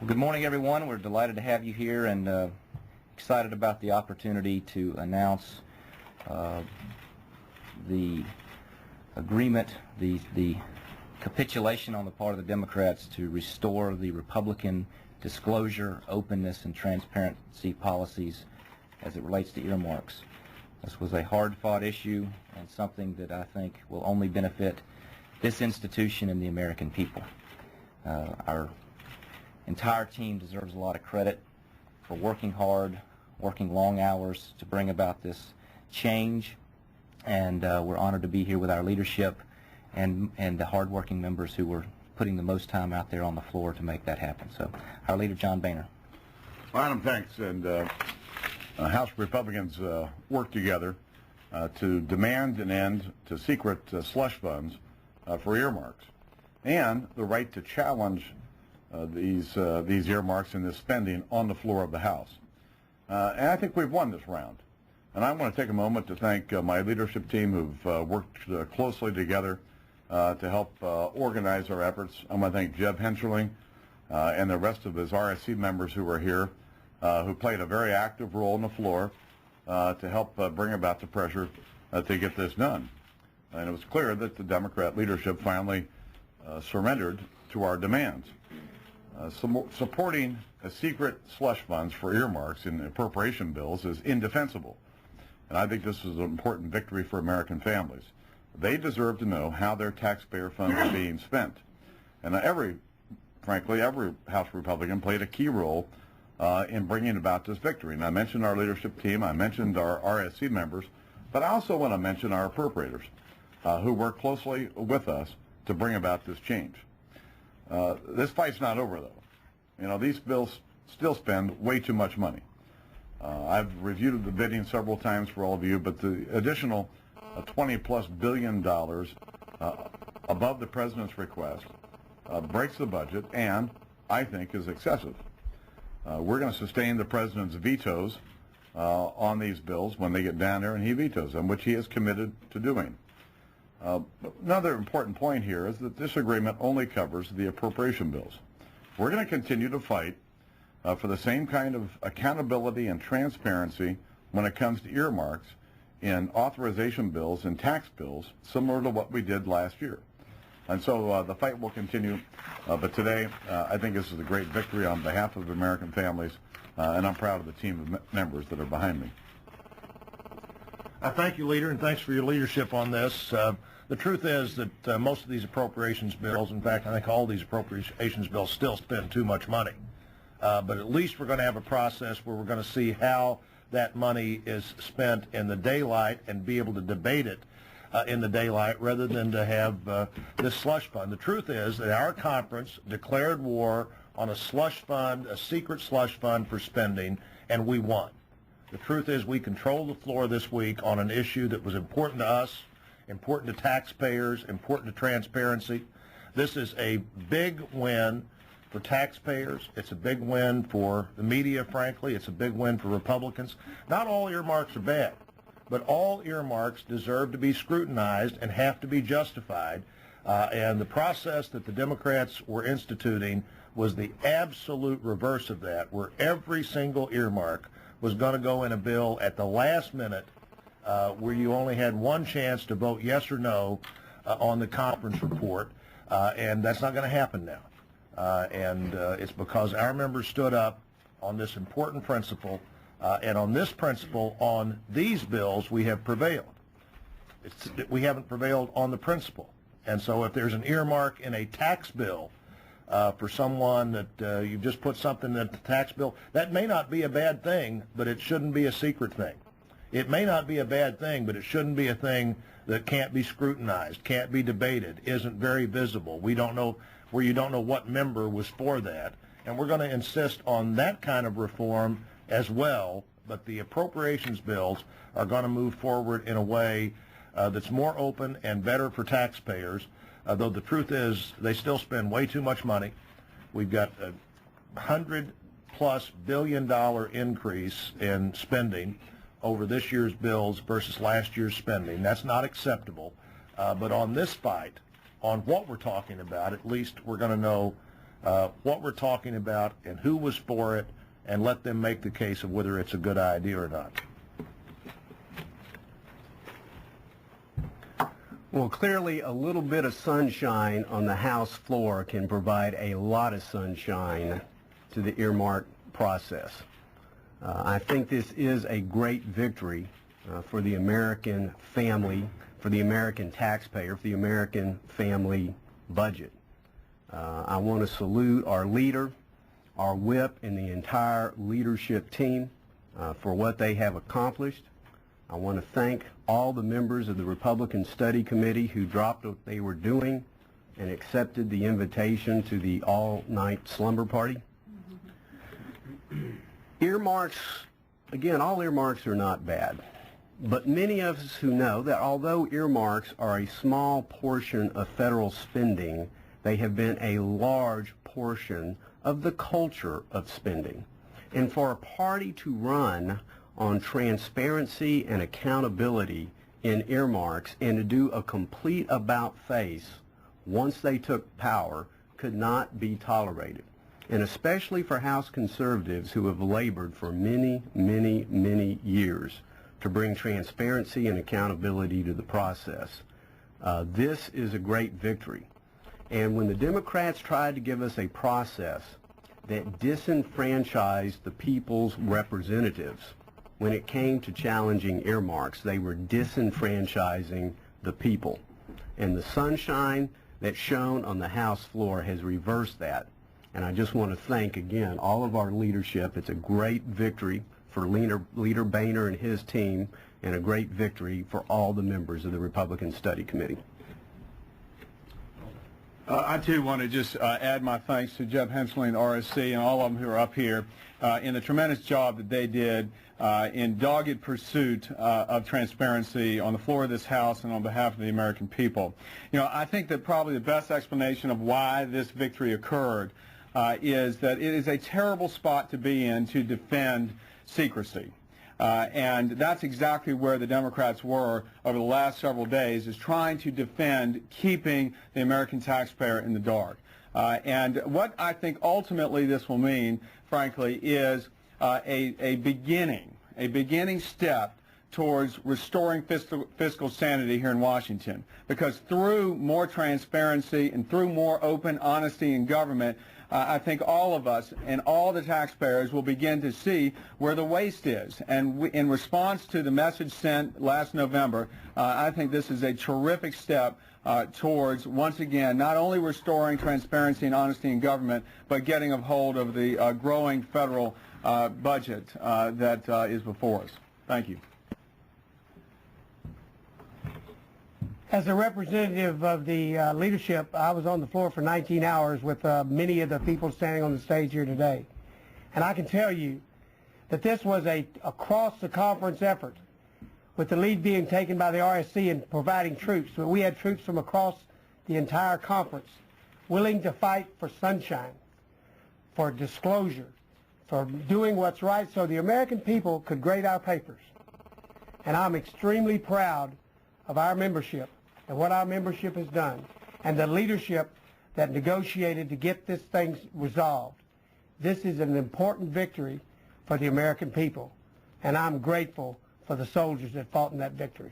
Good morning, everyone. We're delighted to have you here and excited about the opportunity to announce the agreement, the capitulation on the part of the Democrats to restore the Republican disclosure, openness, and transparency policies as it relates to earmarks. This was a hard-fought issue and something that I think will only benefit this institution and the American people. Our entire team deserves a lot of credit for working hard, working long hours to bring about this change, and we're honored to be here with our leadership and the hard-working members who were putting the most time out there on the floor to make that happen. So, our leader, John Boehner. Adam, thanks. And House Republicans worked together to demand an end to secret slush funds for earmarks and the right to challenge these earmarks and this spending on the floor of the House. And I think we've won this round. And I want to take a moment to thank my leadership team who've worked closely together to help organize our efforts. I want to thank Jeb Henscherling and the rest of his RSC members who were here, who played a very active role on the floor to help bring about the pressure to get this done. And it was clear that the Democrat leadership finally surrendered to our demands. Supporting a secret slush funds for earmarks in appropriation bills is indefensible. And I think this is an important victory for American families. They deserve to know how their taxpayer funds are being spent. And frankly, every House Republican played a key role in bringing about this victory. And I mentioned our leadership team, I mentioned our RSC members, but I also want to mention our appropriators who worked closely with us to bring about this change. This fight's not over, though. You know, these bills still spend way too much money. I've reviewed the bidding several times for all of you, but the additional $20+ billion above the president's request breaks the budget and, I think, is excessive. We're going to sustain the president's vetoes on these bills when they get down there and he vetoes them, which he is committed to doing. Another important point here is that this agreement only covers the appropriation bills. We're going to continue to fight for the same kind of accountability and transparency when it comes to earmarks in authorization bills and tax bills, similar to what we did last year. And so the fight will continue, but today I think this is a great victory on behalf of American families, and I'm proud of the team of members that are behind me. Thank you, Leader, and thanks for your leadership on this. The truth is that most of these appropriations bills, in fact, I think all these appropriations bills still spend too much money. But at least we're going to have a process where we're going to see how that money is spent in the daylight and be able to debate it in the daylight rather than to have this slush fund. The truth is that our conference declared war on a slush fund, a secret slush fund for spending, and we won. The truth is we controlled the floor this week on an issue that was important to us, important to taxpayers, important to transparency. This is a big win for taxpayers. It's a big win for the media, frankly. It's a big win for Republicans. Not all earmarks are bad, but all earmarks deserve to be scrutinized and have to be justified. And the process that the Democrats were instituting was the absolute reverse of that, where every single earmark was going to go in a bill at the last minute where you only had one chance to vote yes or no on the conference report, and that's not going to happen now. And it's because our members stood up on this important principle, and on this principle, on these bills, we have prevailed. We haven't prevailed on the principle. And so if there's an earmark in a tax bill for someone that you've just put something in the tax bill, that may not be a bad thing, but it shouldn't be a secret thing. It may not be a bad thing, but it shouldn't be a thing that can't be scrutinized, can't be debated, isn't very visible. We don't know, where you don't know what member was for that. And we're going to insist on that kind of reform as well, but the appropriations bills are going to move forward in a way that's more open and better for taxpayers, though the truth is they still spend way too much money. We've got a $100+ billion increase in spending over this year's bills versus last year's spending. That's not acceptable. But on this fight, on what we're talking about, at least we're going to know what we're talking about and who was for it, and let them make the case of whether it's a good idea or not. Well, clearly a little bit of sunshine on the House floor can provide a lot of sunshine to the earmark process. I think this is a great victory for the American family, for the American taxpayer, for the American family budget. I want to salute our leader, our whip, and the entire leadership team for what they have accomplished. I want to thank all the members of the Republican Study Committee who dropped what they were doing and accepted the invitation to the all-night slumber party. Earmarks, again, all earmarks are not bad, but many of us who know that although earmarks are a small portion of federal spending, they have been a large portion of the culture of spending. And for a party to run on transparency and accountability in earmarks and to do a complete about-face once they took power could not be tolerated. And especially for House conservatives who have labored for many, many, many years to bring transparency and accountability to the process. This is a great victory. And when the Democrats tried to give us a process that disenfranchised the people's representatives, when it came to challenging earmarks, they were disenfranchising the people. And the sunshine that shone on the House floor has reversed that. And I just want to thank, again, all of our leadership. It's a great victory for Leader Boehner and his team, and a great victory for all the members of the Republican Study Committee. I, too, want to just add my thanks to Jeff Hensley and RSC and all of them who are up here in the tremendous job that they did in dogged pursuit of transparency on the floor of this House and on behalf of the American people. You know, I think that probably the best explanation of why this victory occurred is that it is a terrible spot to be in to defend secrecy. And that's exactly where the Democrats were over the last several days, is trying to defend keeping the American taxpayer in the dark. And what I think ultimately this will mean, frankly, is a beginning step towards restoring fiscal sanity here in Washington. Because through more transparency and through more open honesty in government, I think all of us and all the taxpayers will begin to see where the waste is. And in response to the message sent last November, I think this is a terrific step towards, once again, not only restoring transparency and honesty in government, but getting a hold of the growing federal budget that is before us. Thank you. As a representative of the leadership, I was on the floor for 19 hours with many of the people standing on the stage here today. And I can tell you that this was a across-the-conference effort, with the lead being taken by the RSC in providing troops. But we had troops from across the entire conference willing to fight for sunshine, for disclosure, for doing what's right so the American people could grade our papers. And I'm extremely proud of our membership and what our membership has done, and the leadership that negotiated to get this thing resolved. This is an important victory for the American people, and I'm grateful for the soldiers that fought in that victory.